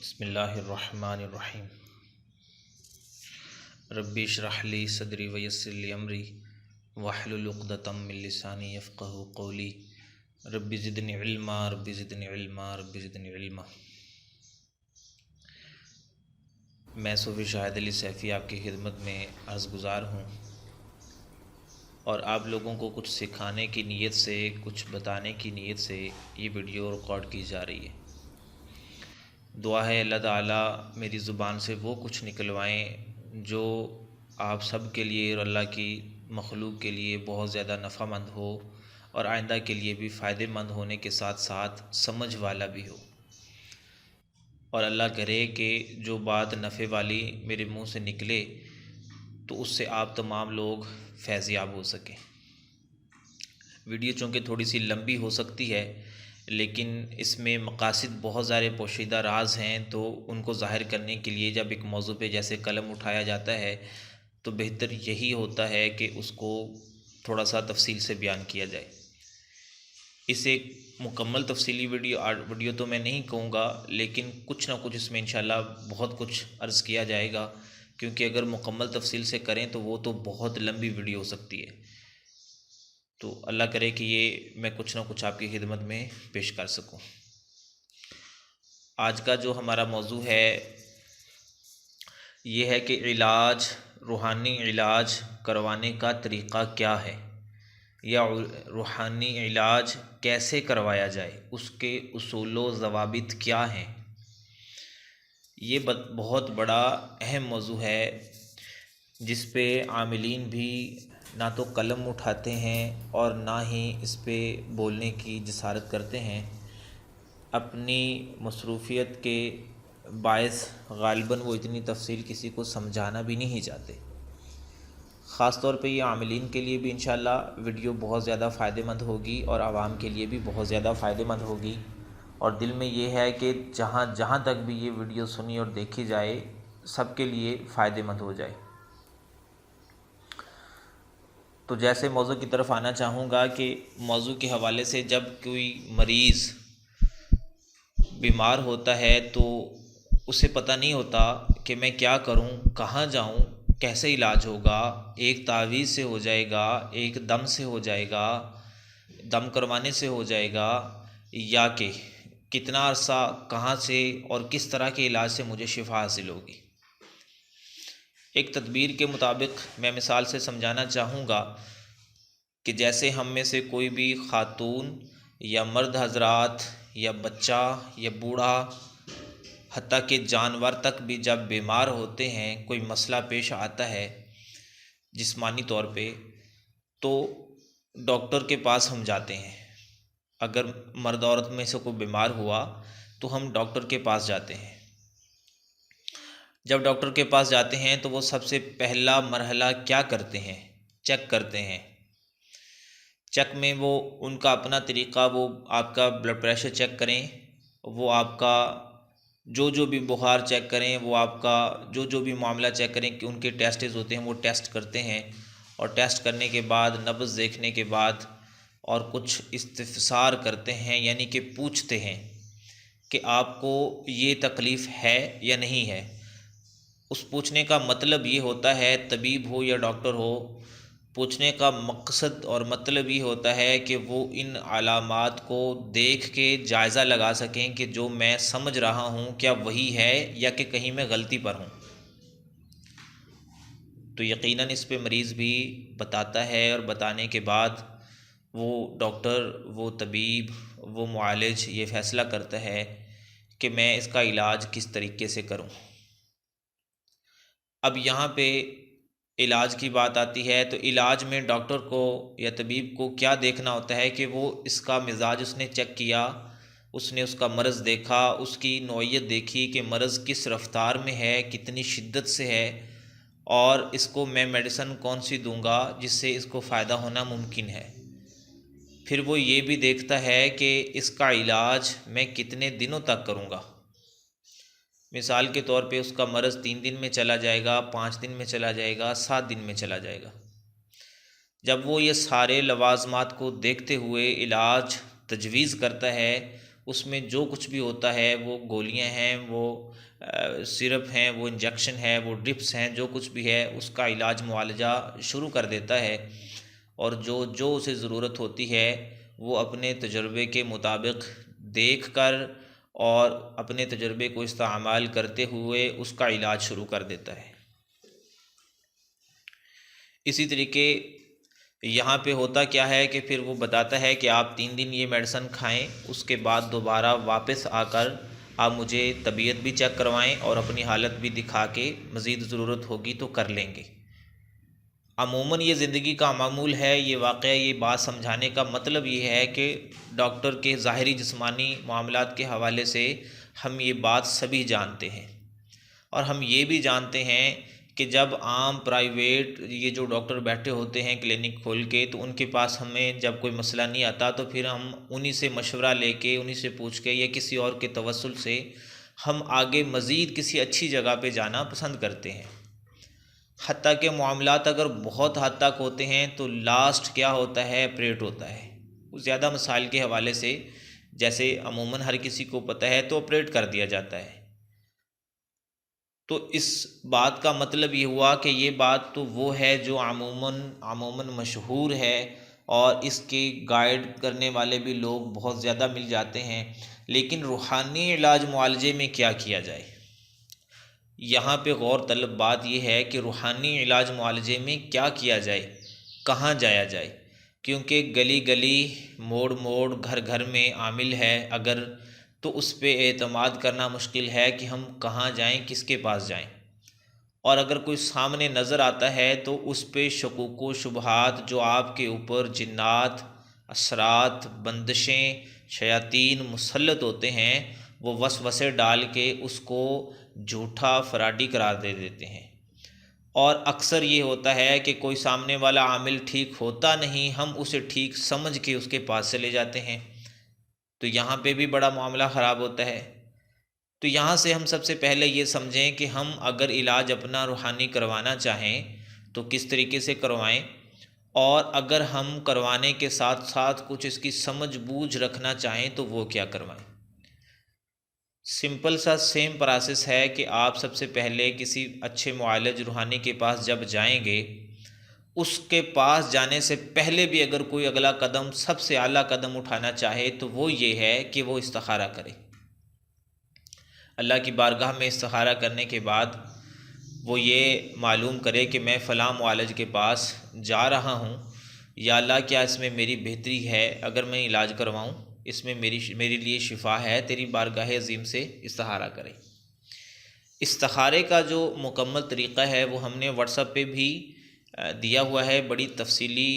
بسم اللہ الرحمن الرحیم۔ ربی اشرح لی صدری ویسر لی امری واحلل عقدۃ من لسانی یفقہوا قولی۔ ربی زدنی علما ربی زدنی علما ربی زدنی علما۔ میں صوفی شاہد علی سیفی آپ کی خدمت میں عرض گزار ہوں اور آپ لوگوں کو کچھ سکھانے کی نیت سے، کچھ بتانے کی نیت سے یہ ویڈیو ریکارڈ کی جا رہی ہے۔ دعا ہے اللہ تعالیٰ میری زبان سے وہ کچھ نکلوائیں جو آپ سب کے لیے اور اللہ کی مخلوق کے لیے بہت زیادہ نفع مند ہو اور آئندہ کے لیے بھی فائدہ مند ہونے کے ساتھ ساتھ سمجھ والا بھی ہو، اور اللہ کرے کہ جو بات نفع والی میرے منہ سے نکلے تو اس سے آپ تمام لوگ فیض یاب ہو سکیں۔ ویڈیو چونکہ تھوڑی سی لمبی ہو سکتی ہے لیکن اس میں مقاصد بہت سارے پوشیدہ راز ہیں، تو ان کو ظاہر کرنے کے لیے جب ایک موضوع پہ جیسے قلم اٹھایا جاتا ہے تو بہتر یہی ہوتا ہے کہ اس کو تھوڑا سا تفصیل سے بیان کیا جائے۔ اس ایک مکمل تفصیلی ویڈیو تو میں نہیں کہوں گا، لیکن کچھ نہ کچھ اس میں انشاءاللہ بہت کچھ عرض کیا جائے گا، کیونکہ اگر مکمل تفصیل سے کریں تو وہ تو بہت لمبی ویڈیو ہو سکتی ہے۔ تو اللہ کرے کہ یہ میں کچھ نہ کچھ آپ کی خدمت میں پیش کر سکوں۔ آج کا جو ہمارا موضوع ہے یہ ہے کہ علاج، روحانی علاج کروانے کا طریقہ کیا ہے، یا روحانی علاج کیسے کروایا جائے، اس کے اصول و ضوابط کیا ہیں۔ یہ بہت بڑا اہم موضوع ہے جس پہ عاملین بھی نہ تو قلم اٹھاتے ہیں اور نہ ہی اس پہ بولنے کی جسارت کرتے ہیں۔ اپنی مصروفیت کے باعث غالباً وہ اتنی تفصیل کسی کو سمجھانا بھی نہیں چاہتے۔ خاص طور پہ یہ عاملین کے لیے بھی انشاءاللہ ویڈیو بہت زیادہ فائدہ مند ہوگی اور عوام کے لیے بھی بہت زیادہ فائدہ مند ہوگی، اور دل میں یہ ہے کہ جہاں تک بھی یہ ویڈیو سنی اور دیکھی جائے سب کے لیے فائدہ مند ہو جائے۔ تو جیسے موضوع کی طرف آنا چاہوں گا کہ موضوع کے حوالے سے جب کوئی مریض بیمار ہوتا ہے تو اسے پتہ نہیں ہوتا کہ میں کیا کروں، کہاں جاؤں، کیسے علاج ہوگا، ایک تعویذ سے ہو جائے گا، ایک دم سے ہو جائے گا، دم کروانے سے ہو جائے گا، یا کہ کتنا عرصہ، کہاں سے اور کس طرح کے علاج سے مجھے شفا حاصل ہوگی۔ ایک تدبیر کے مطابق میں مثال سے سمجھانا چاہوں گا کہ جیسے ہم میں سے کوئی بھی خاتون یا مرد حضرات یا بچہ یا بوڑھا، حتیٰ کہ جانور تک بھی جب بیمار ہوتے ہیں، کوئی مسئلہ پیش آتا ہے جسمانی طور پہ، تو ڈاکٹر کے پاس ہم جاتے ہیں۔ اگر مرد عورت میں سے کوئی بیمار ہوا تو ہم ڈاکٹر کے پاس جاتے ہیں۔ جب ڈاکٹر کے پاس جاتے ہیں تو وہ سب سے پہلا مرحلہ کیا کرتے ہیں؟ چیک کرتے ہیں۔ چیک میں وہ ان کا اپنا طریقہ، وہ آپ کا بلڈ پریشر چیک کریں، وہ آپ کا جو بھی بخار چیک کریں، وہ آپ کا جو بھی معاملہ چیک کریں کہ ان کے ٹیسٹز ہوتے ہیں وہ ٹیسٹ کرتے ہیں، اور ٹیسٹ کرنے کے بعد، نبض دیکھنے کے بعد اور کچھ استفسار کرتے ہیں، یعنی کہ پوچھتے ہیں کہ آپ کو یہ تکلیف ہے یا نہیں ہے۔ اس پوچھنے کا مطلب یہ ہوتا ہے، طبیب ہو یا ڈاکٹر ہو، پوچھنے کا مقصد اور مطلب یہ ہوتا ہے کہ وہ ان علامات کو دیکھ کے جائزہ لگا سکیں کہ جو میں سمجھ رہا ہوں کیا وہی ہے یا کہ کہیں میں غلطی پر ہوں۔ تو یقیناً اس پہ مریض بھی بتاتا ہے، اور بتانے کے بعد وہ ڈاکٹر، وہ طبیب، وہ معالج یہ فیصلہ کرتا ہے کہ میں اس کا علاج کس طریقے سے کروں۔ اب یہاں پہ علاج کی بات آتی ہے، تو علاج میں ڈاکٹر کو یا طبیب کو کیا دیکھنا ہوتا ہے کہ وہ اس کا مزاج اس نے چیک کیا، اس نے اس کا مرض دیکھا، اس کی نوعیت دیکھی کہ مرض کس رفتار میں ہے، کتنی شدت سے ہے، اور اس کو میں میڈیسن کون سی دوں گا جس سے اس کو فائدہ ہونا ممکن ہے۔ پھر وہ یہ بھی دیکھتا ہے کہ اس کا علاج میں کتنے دنوں تک کروں گا۔ مثال کے طور پہ اس کا مرض 3 دن میں چلا جائے گا، 5 دن میں چلا جائے گا، 7 دن میں چلا جائے گا۔ جب وہ یہ سارے لوازمات کو دیکھتے ہوئے علاج تجویز کرتا ہے، اس میں جو کچھ بھی ہوتا ہے وہ گولیاں ہیں، وہ سرپ ہیں، وہ انجیکشن ہے، وہ ڈرپس ہیں، جو کچھ بھی ہے اس کا علاج معالجہ شروع کر دیتا ہے، اور جو اسے ضرورت ہوتی ہے وہ اپنے تجربے کے مطابق دیکھ کر اور اپنے تجربے کو استعمال کرتے ہوئے اس کا علاج شروع کر دیتا ہے۔ اسی طریقے یہاں پہ ہوتا کیا ہے کہ پھر وہ بتاتا ہے کہ آپ 3 دن یہ میڈیسن کھائیں، اس کے بعد دوبارہ واپس آ کر آپ مجھے طبیعت بھی چیک کروائیں اور اپنی حالت بھی دکھا کے مزید ضرورت ہوگی تو کر لیں گے۔ عموماً یہ زندگی کا معمول ہے، یہ واقعہ، یہ بات سمجھانے کا مطلب یہ ہے کہ ڈاکٹر کے ظاہری جسمانی معاملات کے حوالے سے ہم یہ بات سبھی جانتے ہیں، اور ہم یہ بھی جانتے ہیں کہ جب عام پرائیویٹ یہ جو ڈاکٹر بیٹھے ہوتے ہیں کلینک کھول کے، تو ان کے پاس ہمیں جب کوئی مسئلہ نہیں آتا تو پھر ہم انہی سے مشورہ لے کے، انہی سے پوچھ کے یا کسی اور کے توسل سے ہم آگے مزید کسی اچھی جگہ پہ جانا پسند کرتے ہیں۔ حتیٰ کہ معاملات اگر بہت حد تک ہوتے ہیں تو لاسٹ کیا ہوتا ہے، آپریٹ ہوتا ہے۔ زیادہ مسائل کے حوالے سے جیسے عموماً ہر کسی کو پتہ ہے تو آپریٹ کر دیا جاتا ہے۔ تو اس بات کا مطلب یہ ہوا کہ یہ بات تو وہ ہے جو عموماً مشہور ہے، اور اس کے گائیڈ کرنے والے بھی لوگ بہت زیادہ مل جاتے ہیں، لیکن روحانی علاج معالجے میں کیا کیا جائے؟ یہاں پہ غور طلب بات یہ ہے کہ روحانی علاج معالجے میں کیا کیا جائے، کہاں جایا جائے، کیونکہ گلی گلی موڑ موڑ گھر گھر میں عامل ہے اگر، تو اس پہ اعتماد کرنا مشکل ہے کہ ہم کہاں جائیں، کس کے پاس جائیں، اور اگر کوئی سامنے نظر آتا ہے تو اس پہ شکوک و شبہات جو آپ کے اوپر جنات، اثرات، بندشیں، شیاطین مسلط ہوتے ہیں، وہ وسوسے ڈال کے اس کو جھوٹا فراڈی قرار دے دیتے ہیں، اور اکثر یہ ہوتا ہے کہ کوئی سامنے والا عامل ٹھیک ہوتا نہیں، ہم اسے ٹھیک سمجھ کے اس کے پاس چلے جاتے ہیں، تو یہاں پہ بھی بڑا معاملہ خراب ہوتا ہے۔ تو یہاں سے ہم سب سے پہلے یہ سمجھیں کہ ہم اگر علاج اپنا روحانی کروانا چاہیں تو کس طریقے سے کروائیں، اور اگر ہم کروانے کے ساتھ ساتھ کچھ اس کی سمجھ بوجھ رکھنا چاہیں تو وہ کیا کروائیں۔ سمپل سا سیم پروسیس ہے کہ آپ سب سے پہلے کسی اچھے معالج روحانی کے پاس جب جائیں گے، اس کے پاس جانے سے پہلے بھی اگر کوئی اگلا قدم، سب سے اعلیٰ قدم اٹھانا چاہے تو وہ یہ ہے کہ وہ استخارہ کرے۔ اللہ کی بارگاہ میں استخارہ کرنے کے بعد وہ یہ معلوم کرے کہ میں فلاں معالج کے پاس جا رہا ہوں، یا اللہ کیا اس میں میری بہتری ہے، اگر میں علاج کرواؤں اس میں میری لیے شفا ہے، تیری بارگاہ عظیم سے استخارہ کرے۔ استخارے کا جو مکمل طریقہ ہے وہ ہم نے واٹس ایپ پہ بھی دیا ہوا ہے، بڑی تفصیلی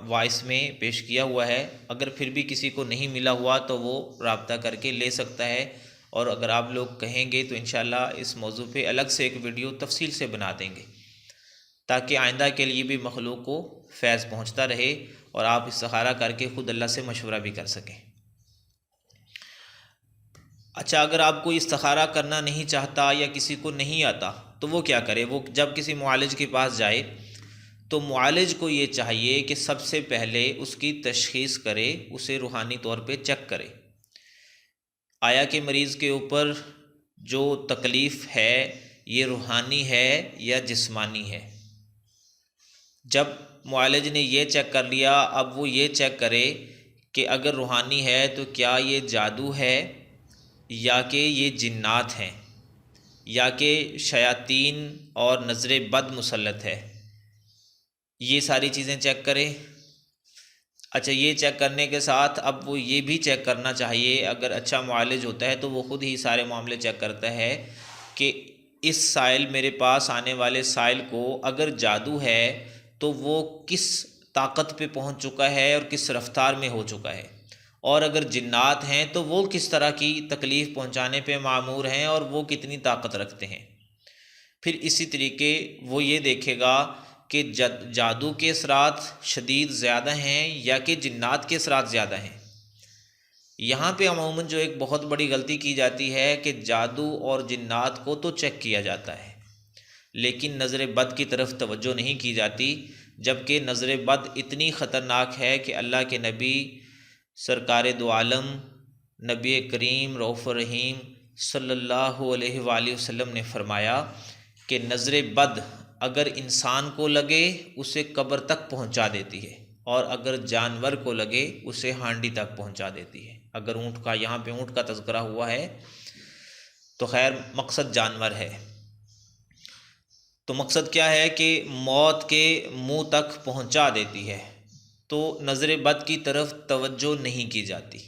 وائس میں پیش کیا ہوا ہے، اگر پھر بھی کسی کو نہیں ملا ہوا تو وہ رابطہ کر کے لے سکتا ہے، اور اگر آپ لوگ کہیں گے تو انشاءاللہ اس موضوع پہ الگ سے ایک ویڈیو تفصیل سے بنا دیں گے، تاکہ آئندہ کے لیے بھی مخلوق کو فیض پہنچتا رہے اور آپ استخارہ کر کے خود اللہ سے مشورہ بھی کر سکیں۔ اچھا، اگر آپ کو استخارہ کرنا نہیں چاہتا یا کسی کو نہیں آتا تو وہ کیا کرے؟ وہ جب کسی معالج کے پاس جائے تو معالج کو یہ چاہیے کہ سب سے پہلے اس کی تشخیص کرے، اسے روحانی طور پہ چیک کرے، آیا کہ مریض کے اوپر جو تکلیف ہے یہ روحانی ہے یا جسمانی ہے۔ جب معالج نے یہ چیک کر لیا، اب وہ یہ چیک کرے کہ اگر روحانی ہے تو کیا یہ جادو ہے، یا کہ یہ جنات ہیں، یا کہ شیاطین اور نظر بد مسلط ہے، یہ ساری چیزیں چیک کرے۔ اچھا، یہ چیک کرنے کے ساتھ اب وہ یہ بھی چیک کرنا چاہیے، اگر اچھا معالج ہوتا ہے تو وہ خود ہی سارے معاملے چیک کرتا ہے کہ اس سائل، میرے پاس آنے والے سائل کو اگر جادو ہے تو وہ کس طاقت پہ پہنچ چکا ہے اور کس رفتار میں ہو چکا ہے، اور اگر جنات ہیں تو وہ کس طرح کی تکلیف پہنچانے پہ معمور ہیں اور وہ کتنی طاقت رکھتے ہیں۔ پھر اسی طریقے وہ یہ دیکھے گا کہ جادو کے اثرات شدید زیادہ ہیں یا کہ جنات کے اثرات زیادہ ہیں۔ یہاں پہ عموماً جو ایک بہت بڑی غلطی کی جاتی ہے کہ جادو اور جنات کو تو چیک کیا جاتا ہے، لیکن نظر بد کی طرف توجہ نہیں کی جاتی، جبکہ نظر بد اتنی خطرناک ہے کہ اللہ کے نبی سرکار دو عالم نبی کریم رؤوف الرحیم صلی اللہ علیہ وآلہ وسلم نے فرمایا کہ نظر بد اگر انسان کو لگے اسے قبر تک پہنچا دیتی ہے، اور اگر جانور کو لگے اسے ہانڈی تک پہنچا دیتی ہے۔ اگر اونٹ کا، یہاں پہ اونٹ کا تذکرہ ہوا ہے تو خیر مقصد جانور ہے، تو مقصد کیا ہے کہ موت کے منہ تک پہنچا دیتی ہے، تو نظر بد کی طرف توجہ نہیں کی جاتی،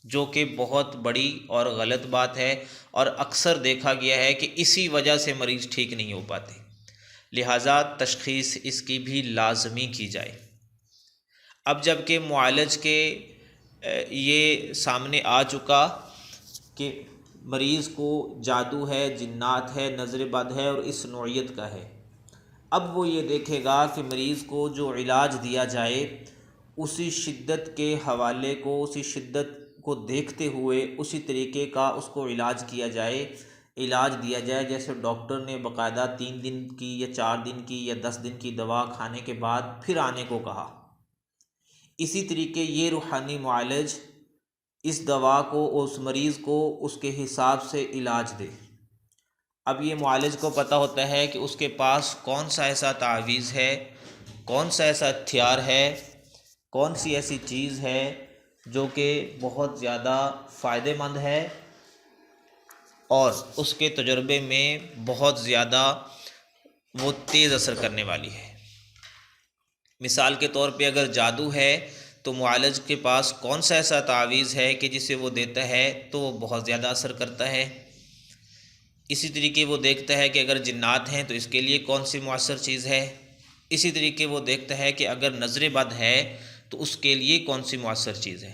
جو کہ بہت بڑی اور غلط بات ہے، اور اکثر دیکھا گیا ہے کہ اسی وجہ سے مریض ٹھیک نہیں ہو پاتے، لہٰذا تشخیص اس کی بھی لازمی کی جائے۔ اب جب کہ معالج کے یہ سامنے آ چکا کہ مریض کو جادو ہے، جنات ہے، نظر بد ہے اور اس نوعیت کا ہے، اب وہ یہ دیکھے گا کہ مریض کو جو علاج دیا جائے اسی شدت کے حوالے کو، اسی شدت کو دیکھتے ہوئے اسی طریقے کا اس کو علاج کیا جائے، علاج دیا جائے، جیسے ڈاکٹر نے باقاعدہ 3 دن کی یا 4 دن کی یا 10 دن کی دوا کھانے کے بعد پھر آنے کو کہا، اسی طریقے یہ روحانی معالج اس دوا کو اس مریض کو اس کے حساب سے علاج دے۔ اب یہ معالج کو پتہ ہوتا ہے کہ اس کے پاس کون سا ایسا تعویذ ہے، کون سا ایسا ہتھیار ہے، کون سی ایسی چیز ہے جو کہ بہت زیادہ فائدہ مند ہے اور اس کے تجربے میں بہت زیادہ وہ تیز اثر کرنے والی ہے۔ مثال کے طور پہ اگر جادو ہے تو معالج کے پاس کون سا ایسا تعویذ ہے کہ جسے وہ دیتا ہے تو وہ بہت زیادہ اثر کرتا ہے۔ اسی طریقے وہ دیکھتا ہے کہ اگر جنات ہیں تو اس کے لیے کون سی مؤثر چیز ہے، اسی طریقے وہ دیکھتا ہے کہ اگر نظر بد ہے تو اس کے لیے کون سی مؤثر چیز ہے۔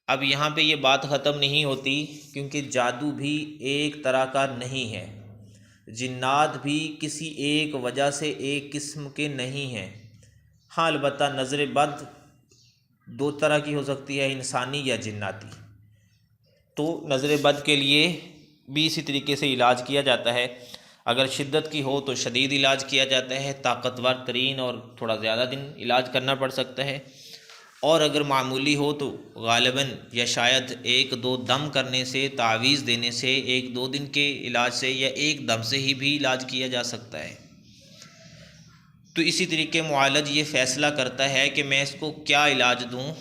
اب یہاں پہ یہ بات ختم نہیں ہوتی، کیونکہ جادو بھی ایک طرح کا نہیں ہے، جنات بھی کسی ایک وجہ سے ایک قسم کے نہیں ہیں۔ ہاں البتہ نظر بد 2 طرح کی ہو سکتی ہے، انسانی یا جناتی، تو نظر بد کے لیے بھی اسی طریقے سے علاج کیا جاتا ہے۔ اگر شدت کی ہو تو شدید علاج کیا جاتا ہے، طاقتور ترین اور تھوڑا زیادہ دن علاج کرنا پڑ سکتا ہے، اور اگر معمولی ہو تو غالباً یا شاید 1-2 دم کرنے سے، تعویذ دینے سے، 1-2 دن کے علاج سے یا ایک دم سے ہی بھی علاج کیا جا سکتا ہے۔ تو اسی طریقے معالج یہ فیصلہ کرتا ہے کہ میں اس کو کیا علاج دوں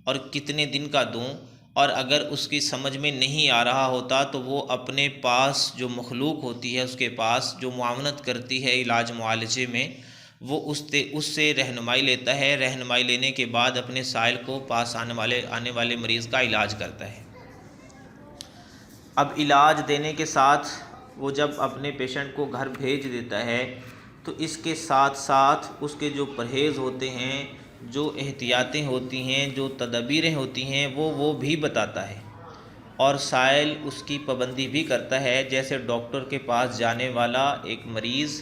اور کتنے دن کا دوں، اور اگر اس کی سمجھ میں نہیں آ رہا ہوتا تو وہ اپنے پاس جو مخلوق ہوتی ہے، اس کے پاس جو معاونت کرتی ہے علاج معالجے میں، وہ اس سے رہنمائی لیتا ہے، رہنمائی لینے کے بعد اپنے سائل کو پاس آنے والے مریض کا علاج کرتا ہے۔ اب علاج دینے کے ساتھ وہ جب اپنے پیشنٹ کو گھر بھیج دیتا ہے تو اس کے ساتھ ساتھ اس کے جو پرہیز ہوتے ہیں، جو احتیاطیں ہوتی ہیں، جو تدابیریں ہوتی ہیں، وہ بھی بتاتا ہے، اور سائل اس کی پابندی بھی کرتا ہے۔ جیسے ڈاکٹر کے پاس جانے والا ایک مریض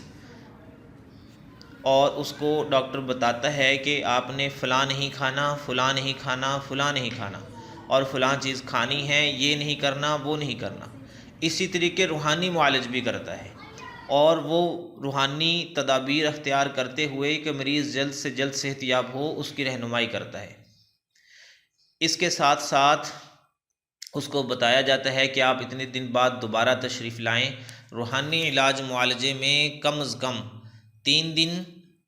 اور اس کو ڈاکٹر بتاتا ہے کہ آپ نے فلاں نہیں کھانا، فلاں نہیں کھانا، فلاں نہیں کھانا، اور فلاں چیز کھانی ہے، یہ نہیں کرنا، وہ نہیں کرنا، اسی طریقے روحانی معالج بھی کرتا ہے، اور وہ روحانی تدابیر اختیار کرتے ہوئے کہ مریض جلد سے جلد صحت یاب ہو اس کی رہنمائی کرتا ہے۔ اس کے ساتھ ساتھ اس کو بتایا جاتا ہے کہ آپ اتنے دن بعد دوبارہ تشریف لائیں۔ روحانی علاج معالجے میں کم از کم 3 دن،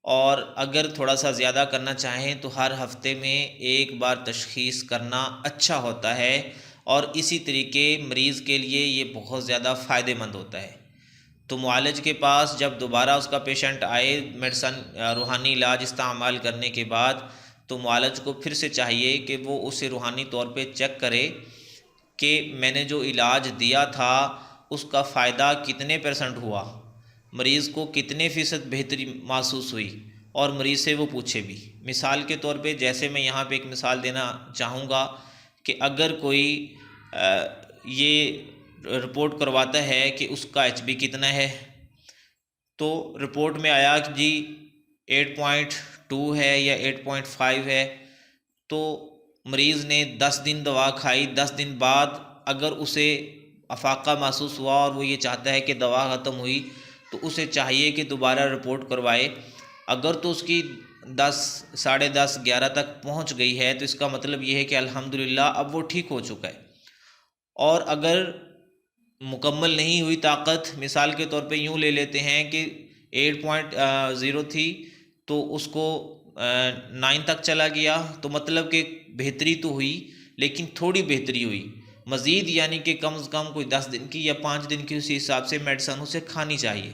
اور اگر تھوڑا سا زیادہ کرنا چاہیں تو ہر ہفتے میں 1 بار تشخیص کرنا اچھا ہوتا ہے، اور اسی طریقے مریض کے لیے یہ بہت زیادہ فائدہ مند ہوتا ہے۔ تو معالج کے پاس جب دوبارہ اس کا پیشنٹ آئے روحانی علاج استعمال کرنے کے بعد، تو معالج کو پھر سے چاہیے کہ وہ اسے روحانی طور پہ چیک کرے کہ میں نے جو علاج دیا تھا اس کا فائدہ کتنے % ہوا، مریض کو کتنے فیصد بہتری محسوس ہوئی، اور مریض سے وہ پوچھے بھی۔ مثال کے طور پہ جیسے میں یہاں پہ ایک مثال دینا چاہوں گا کہ اگر کوئی یہ رپورٹ کرواتا ہے کہ اس کا HB کتنا ہے، تو رپورٹ میں آیا کہ جی 8.2 ہے یا 8.5 ہے، تو مریض نے 10 دن دوا کھائی، 10 دن بعد اگر اسے افاقہ محسوس ہوا اور وہ یہ چاہتا ہے کہ دوا ختم ہوئی، تو اسے چاہیے کہ دوبارہ رپورٹ کروائے۔ اگر تو اس کی 10، 10:30، 11 تک پہنچ گئی ہے تو اس کا مطلب یہ ہے کہ الحمدللہ اب وہ ٹھیک ہو چکا ہے۔ اور اگر مکمل نہیں ہوئی طاقت، مثال کے طور پہ یوں لے لیتے ہیں کہ 8.0 تھی تو اس کو 9 تک چلا گیا، تو مطلب کہ بہتری تو ہوئی لیکن تھوڑی بہتری ہوئی مزید، یعنی کہ کم از کم کوئی 10 دن کی یا 5 دن کی اسی حساب سے میڈیسن اسے کھانی چاہیے۔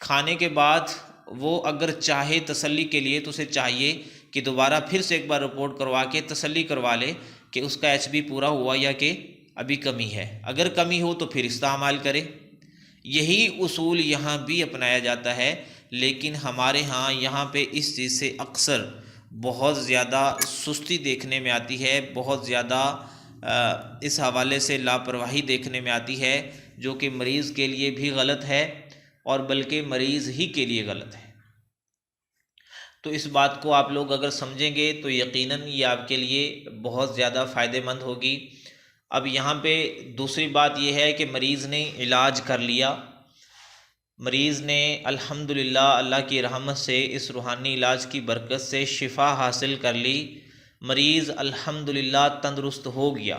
کھانے کے بعد وہ اگر چاہے تسلی کے لیے تو اسے چاہیے کہ دوبارہ پھر سے ایک بار رپورٹ کروا کے تسلی کروا لے کہ اس کا ایچ بی پورا ہوا یا کہ ابھی کمی ہے۔ اگر کمی ہو تو پھر استعمال کرے۔ یہی اصول یہاں بھی اپنایا جاتا ہے، لیکن ہمارے ہاں یہاں پہ اس چیز سے اکثر بہت زیادہ سستی دیکھنے میں آتی ہے، بہت زیادہ اس حوالے سے لاپرواہی دیکھنے میں آتی ہے، جو کہ مریض کے لیے بھی غلط ہے اور بلکہ مریض ہی کے لیے غلط ہے۔ تو اس بات کو آپ لوگ اگر سمجھیں گے تو یقیناً یہ آپ کے لیے بہت زیادہ فائدہ مند ہوگی۔ اب یہاں پہ دوسری بات یہ ہے کہ مریض نے علاج کر لیا، مریض نے الحمدللہ اللہ کی رحمت سے اس روحانی علاج کی برکت سے شفا حاصل کر لی، مریض الحمدللہ تندرست ہو گیا،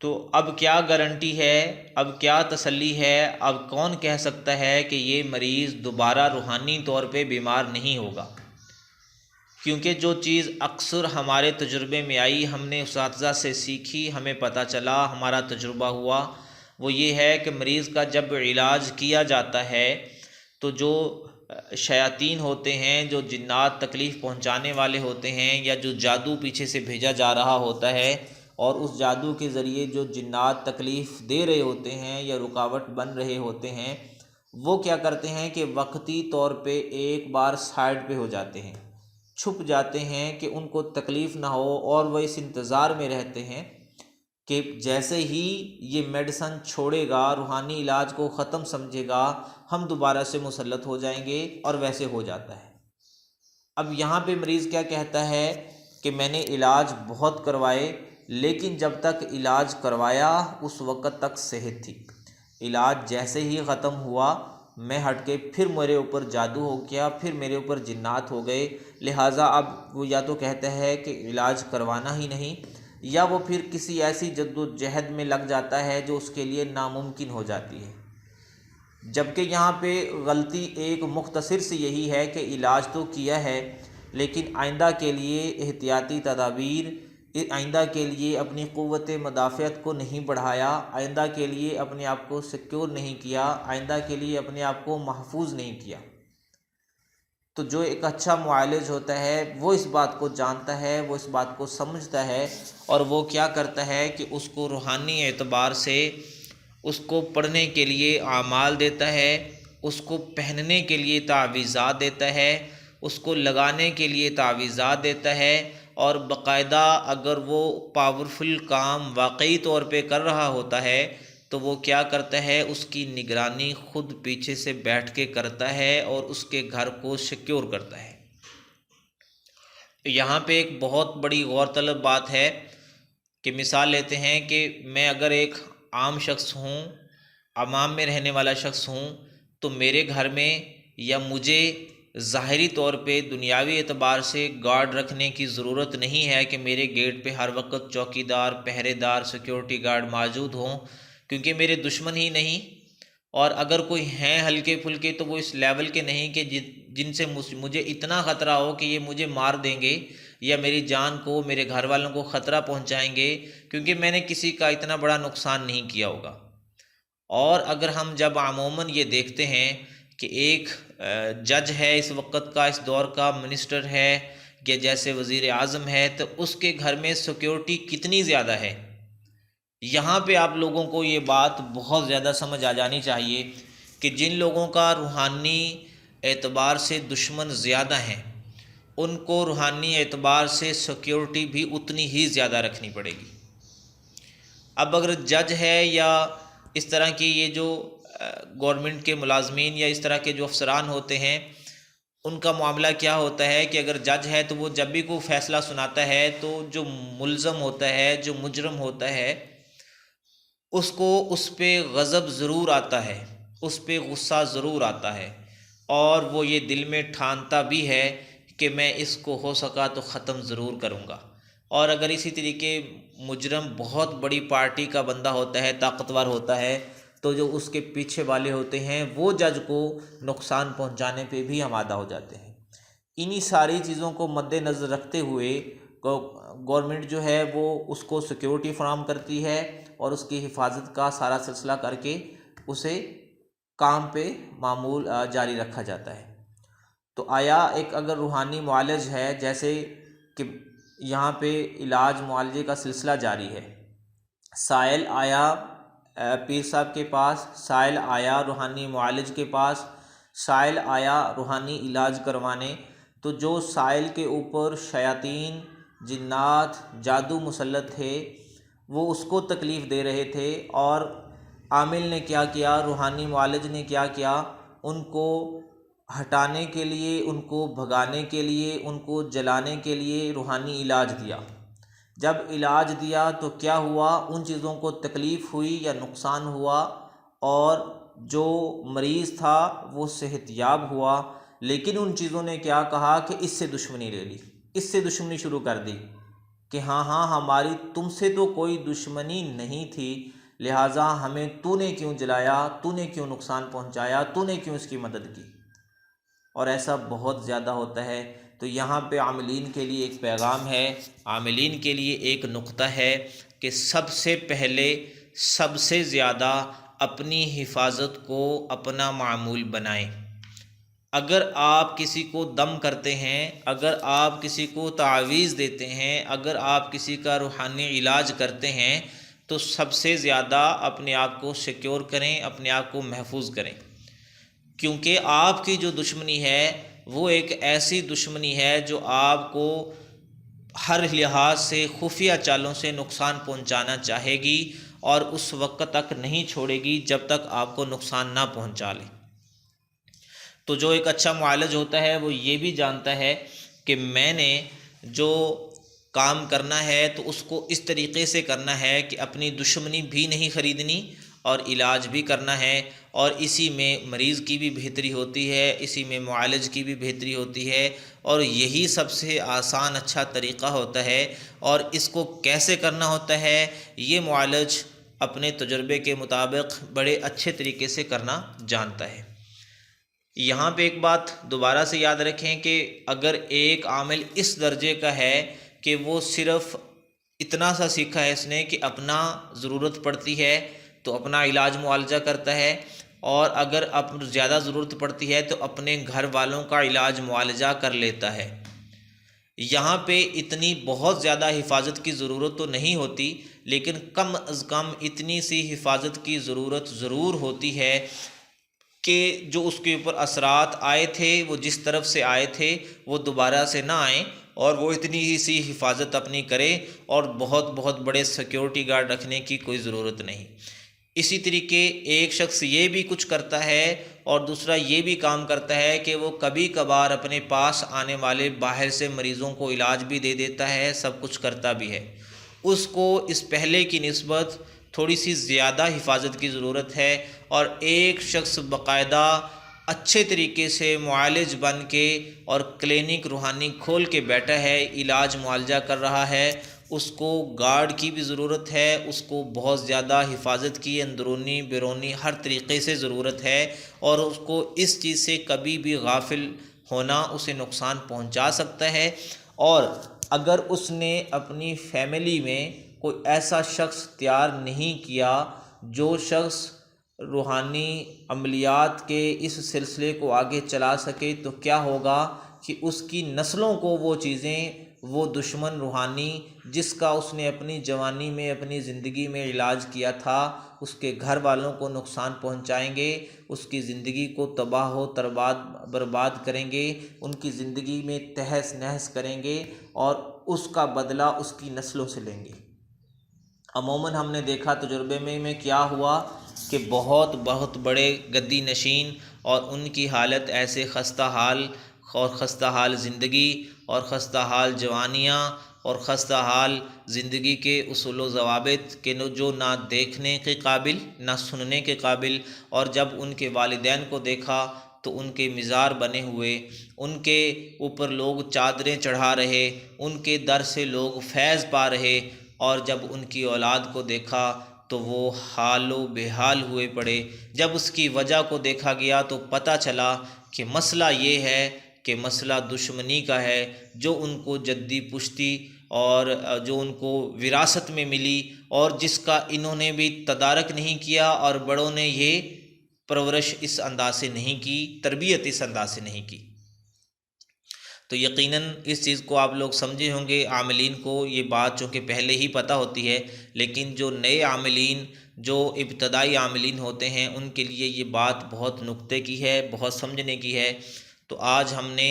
تو اب کیا گارنٹی ہے، اب کیا تسلی ہے، اب کون کہہ سکتا ہے کہ یہ مریض دوبارہ روحانی طور پہ بیمار نہیں ہوگا؟ کیونکہ جو چیز اکثر ہمارے تجربے میں آئی، ہم نے اساتذہ سے سیکھی، ہمیں پتہ چلا، ہمارا تجربہ ہوا، وہ یہ ہے کہ مریض کا جب علاج کیا جاتا ہے تو جو شیاطین ہوتے ہیں، جو جنات تکلیف پہنچانے والے ہوتے ہیں، یا جو جادو پیچھے سے بھیجا جا رہا ہوتا ہے اور اس جادو کے ذریعے جو جنات تکلیف دے رہے ہوتے ہیں یا رکاوٹ بن رہے ہوتے ہیں، وہ کیا کرتے ہیں کہ وقتی طور پہ ایک بار سائڈ پہ ہو جاتے ہیں، چھپ جاتے ہیں کہ ان کو تکلیف نہ ہو، اور وہ اس انتظار میں رہتے ہیں کہ جیسے ہی یہ میڈیسن چھوڑے گا، روحانی علاج کو ختم سمجھے گا، ہم دوبارہ سے مسلط ہو جائیں گے، اور ویسے ہو جاتا ہے۔ اب یہاں پہ مریض کیا کہتا ہے کہ میں نے علاج بہت کروائے، لیکن جب تک علاج کروایا اس وقت تک صحت تھی، علاج جیسے ہی ختم ہوا میں ہٹ کے پھر میرے اوپر جادو ہو گیا، پھر میرے اوپر جنات ہو گئے، لہٰذا اب وہ یا تو کہتا ہے کہ علاج کروانا ہی نہیں، یا وہ پھر کسی ایسی جد و جہد میں لگ جاتا ہے جو اس کے لیے ناممکن ہو جاتی ہے۔ جبکہ یہاں پہ غلطی ایک مختصر سی یہی ہے کہ علاج تو کیا ہے، لیکن آئندہ کے لیے احتیاطی تدابیر، آئندہ کے لیے اپنی قوت مدافعت کو نہیں بڑھایا، آئندہ کے لیے اپنے آپ کو سیکیور نہیں کیا، آئندہ کے لیے اپنے آپ کو محفوظ نہیں کیا۔ تو جو ایک اچھا معالج ہوتا ہے وہ اس بات کو جانتا ہے، وہ اس بات کو سمجھتا ہے، اور وہ کیا کرتا ہے کہ اس کو روحانی اعتبار سے اس کو پڑھنے کے لیے اعمال دیتا ہے، اس کو پہننے کے لیے تعویذات دیتا ہے، اس کو لگانے کے لیے تعویذات دیتا ہے، اور باقاعدہ اگر وہ پاورفل کام واقعی طور پہ کر رہا ہوتا ہے تو وہ کیا کرتا ہے، اس کی نگرانی خود پیچھے سے بیٹھ کے کرتا ہے اور اس کے گھر کو سیکیور کرتا ہے۔ یہاں پہ ایک بہت بڑی غور طلب بات ہے کہ مثال لیتے ہیں کہ میں اگر ایک عام شخص ہوں، عوام میں رہنے والا شخص ہوں، تو میرے گھر میں یا مجھے ظاہری طور پہ دنیاوی اعتبار سے گارڈ رکھنے کی ضرورت نہیں ہے کہ میرے گیٹ پہ ہر وقت چوکی دار، پہرے دار، سیکیورٹی گارڈ موجود ہوں، کیونکہ میرے دشمن ہی نہیں، اور اگر کوئی ہیں ہلکے پھلکے تو وہ اس لیول کے نہیں کہ جن سے مجھے اتنا خطرہ ہو کہ یہ مجھے مار دیں گے یا میری جان کو، میرے گھر والوں کو خطرہ پہنچائیں گے، کیونکہ میں نے کسی کا اتنا بڑا نقصان نہیں کیا ہوگا۔ اور اگر ہم جب عموماً یہ دیکھتے ہیں کہ ایک جج ہے اس وقت کا، اس دور کا منسٹر ہے، یا جیسے وزیر اعظم ہے، تو اس کے گھر میں سیکیورٹی کتنی زیادہ ہے۔ یہاں پہ آپ لوگوں کو یہ بات بہت زیادہ سمجھ آ جانی چاہیے کہ جن لوگوں کا روحانی اعتبار سے دشمن زیادہ ہیں، ان کو روحانی اعتبار سے سیکیورٹی بھی اتنی ہی زیادہ رکھنی پڑے گی۔ اب اگر جج ہے یا اس طرح کی یہ جو گورنمنٹ کے ملازمین یا اس طرح کے جو افسران ہوتے ہیں، ان کا معاملہ کیا ہوتا ہے کہ اگر جج ہے تو وہ جب بھی کوئی فیصلہ سناتا ہے تو جو ملزم ہوتا ہے، جو مجرم ہوتا ہے، اس کو اس پہ غضب ضرور آتا ہے، اس پہ غصہ ضرور آتا ہے، اور وہ یہ دل میں ٹھانتا بھی ہے کہ میں اس کو ہو سکا تو ختم ضرور کروں گا، اور اگر اسی طریقے مجرم بہت بڑی پارٹی کا بندہ ہوتا ہے، طاقتور ہوتا ہے، تو جو اس کے پیچھے والے ہوتے ہیں وہ جج کو نقصان پہنچانے پہ بھی آمادہ ہو جاتے ہیں۔ انہی ساری چیزوں کو مد نظر رکھتے ہوئے گورنمنٹ جو ہے وہ اس کو سیکیورٹی فراہم کرتی ہے اور اس کی حفاظت کا سارا سلسلہ کر کے اسے کام پہ معمول جاری رکھا جاتا ہے۔ تو آیا ایک اگر روحانی معالج ہے، جیسے کہ یہاں پہ علاج معالجے کا سلسلہ جاری ہے، سائل آیا پیر صاحب کے پاس، سائل آیا روحانی معالج کے پاس، سائل آیا روحانی علاج کروانے، تو جو سائل کے اوپر شیاطین، جنات، جادو مسلط تھے وہ اس کو تکلیف دے رہے تھے، اور عامل نے کیا کیا، روحانی معالج نے کیا کیا، ان کو ہٹانے کے لیے، ان کو بھگانے کے لیے، ان کو جلانے کے لیے روحانی علاج دیا۔ جب علاج دیا تو کیا ہوا، ان چیزوں کو تکلیف ہوئی یا نقصان ہوا، اور جو مریض تھا وہ صحت یاب ہوا، لیکن ان چیزوں نے کیا کہا کہ اس سے دشمنی لے لی، اس سے دشمنی شروع کر دی کہ ہاں ہماری تم سے تو کوئی دشمنی نہیں تھی، لہٰذا ہمیں تو نے کیوں جلایا، تو نے کیوں نقصان پہنچایا، تو نے کیوں اس کی مدد کی۔ اور ایسا بہت زیادہ ہوتا ہے۔ تو یہاں پہ عاملین کے لیے ایک پیغام ہے، عاملین کے لیے ایک نقطہ ہے کہ سب سے پہلے سب سے زیادہ اپنی حفاظت کو اپنا معمول بنائیں۔ اگر آپ کسی کو دم کرتے ہیں، اگر آپ کسی کو تعویذ دیتے ہیں، اگر آپ کسی کا روحانی علاج کرتے ہیں، تو سب سے زیادہ اپنے آپ کو سیکیور کریں، اپنے آپ کو محفوظ کریں، کیونکہ آپ کی جو دشمنی ہے وہ ایک ایسی دشمنی ہے جو آپ کو ہر لحاظ سے خفیہ چالوں سے نقصان پہنچانا چاہے گی، اور اس وقت تک نہیں چھوڑے گی جب تک آپ کو نقصان نہ پہنچا لے۔ تو جو ایک اچھا معالج ہوتا ہے وہ یہ بھی جانتا ہے کہ میں نے جو کام کرنا ہے تو اس کو اس طریقے سے کرنا ہے کہ اپنی دشمنی بھی نہیں خریدنی اور علاج بھی کرنا ہے، اور اسی میں مریض کی بھی بہتری ہوتی ہے، اسی میں معالج کی بھی بہتری ہوتی ہے، اور یہی سب سے آسان اچھا طریقہ ہوتا ہے۔ اور اس کو کیسے کرنا ہوتا ہے یہ معالج اپنے تجربے کے مطابق بڑے اچھے طریقے سے کرنا جانتا ہے۔ یہاں پہ ایک بات دوبارہ سے یاد رکھیں کہ اگر ایک عامل اس درجے کا ہے کہ وہ صرف اتنا سا سیکھا ہے اس نے کہ اپنا ضرورت پڑتی ہے تو اپنا علاج معالجہ کرتا ہے، اور اگر زیادہ ضرورت پڑتی ہے تو اپنے گھر والوں کا علاج معالجہ کر لیتا ہے، یہاں پہ اتنی بہت زیادہ حفاظت کی ضرورت تو نہیں ہوتی، لیکن کم از کم اتنی سی حفاظت کی ضرورت ضرور ہوتی ہے کہ جو اس کے اوپر اثرات آئے تھے، وہ جس طرف سے آئے تھے وہ دوبارہ سے نہ آئیں، اور وہ اتنی ہی سی حفاظت اپنی کرے، اور بہت بہت بڑے سیکیورٹی گارڈ رکھنے کی کوئی ضرورت نہیں۔ اسی طریقے ایک شخص یہ بھی کچھ کرتا ہے اور دوسرا یہ بھی کام کرتا ہے کہ وہ کبھی کبھار اپنے پاس آنے والے باہر سے مریضوں کو علاج بھی دے دیتا ہے، سب کچھ کرتا بھی ہے، اس کو اس پہلے کی نسبت تھوڑی سی زیادہ حفاظت کی ضرورت ہے۔ اور ایک شخص باقاعدہ اچھے طریقے سے معالج بن کے اور کلینک روحانی کھول کے بیٹھا ہے، علاج معالجہ کر رہا ہے، اس کو گارڈ کی بھی ضرورت ہے، اس کو بہت زیادہ حفاظت کی اندرونی بیرونی ہر طریقے سے ضرورت ہے، اور اس کو اس چیز سے کبھی بھی غافل ہونا اسے نقصان پہنچا سکتا ہے۔ اور اگر اس نے اپنی فیملی میں کوئی ایسا شخص تیار نہیں کیا جو شخص روحانی عملیات کے اس سلسلے کو آگے چلا سکے، تو کیا ہوگا کہ اس کی نسلوں کو وہ چیزیں، وہ دشمن روحانی جس کا اس نے اپنی جوانی میں اپنی زندگی میں علاج کیا تھا، اس کے گھر والوں کو نقصان پہنچائیں گے، اس کی زندگی کو تباہ و برباد کریں گے، ان کی زندگی میں تہس نہس کریں گے، اور اس کا بدلہ اس کی نسلوں سے لیں گے۔ عموماً ہم نے دیکھا تجربے میں کیا ہوا کہ بہت بہت بڑے گدی نشین اور ان کی حالت ایسے خستہ حال زندگی اور خستہ حال جوانیاں اور خستہ حال زندگی کے اصول و ضوابط کے جو نہ دیکھنے کے قابل نہ سننے کے قابل، اور جب ان کے والدین کو دیکھا تو ان کے مزار بنے ہوئے، ان کے اوپر لوگ چادریں چڑھا رہے، ان کے در سے لوگ فیض پا رہے، اور جب ان کی اولاد کو دیکھا تو وہ حال و بحال ہوئے پڑے۔ جب اس کی وجہ کو دیکھا گیا تو پتہ چلا کہ مسئلہ یہ ہے کہ مسئلہ دشمنی کا ہے، جو ان کو جدی پشتی اور جو ان کو وراثت میں ملی، اور جس کا انہوں نے بھی تدارک نہیں کیا، اور بڑوں نے یہ پرورش اس انداز سے نہیں کی، تربیت اس انداز سے نہیں کی۔ تو یقیناً اس چیز کو آپ لوگ سمجھے ہوں گے، عاملین کو یہ بات چونکہ پہلے ہی پتہ ہوتی ہے، لیکن جو نئے عاملین، جو ابتدائی عاملین ہوتے ہیں، ان کے لیے یہ بات بہت نکتے کی ہے، بہت سمجھنے کی ہے۔ تو آج ہم نے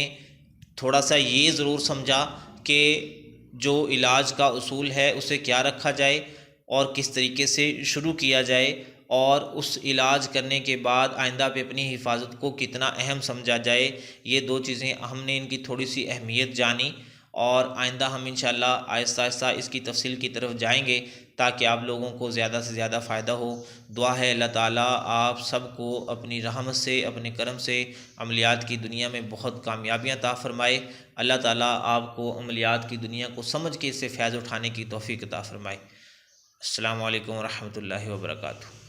تھوڑا سا یہ ضرور سمجھا کہ جو علاج کا اصول ہے اسے کیا رکھا جائے اور کس طریقے سے شروع کیا جائے، اور اس علاج کرنے کے بعد آئندہ پہ اپنی حفاظت کو کتنا اہم سمجھا جائے۔ یہ دو چیزیں ہم نے ان کی تھوڑی سی اہمیت جانی، اور آئندہ ہم انشاءاللہ آہستہ آہستہ اس کی تفصیل کی طرف جائیں گے تاکہ آپ لوگوں کو زیادہ سے زیادہ فائدہ ہو۔ دعا ہے اللہ تعالیٰ آپ سب کو اپنی رحمت سے، اپنے کرم سے عملیات کی دنیا میں بہت کامیابیاں عطا فرمائے۔ اللہ تعالیٰ آپ کو عملیات کی دنیا کو سمجھ کے اس سے فیض اٹھانے کی توفیق عطا فرمائے۔ السلام علیکم ورحمۃ اللہ وبرکاتہ۔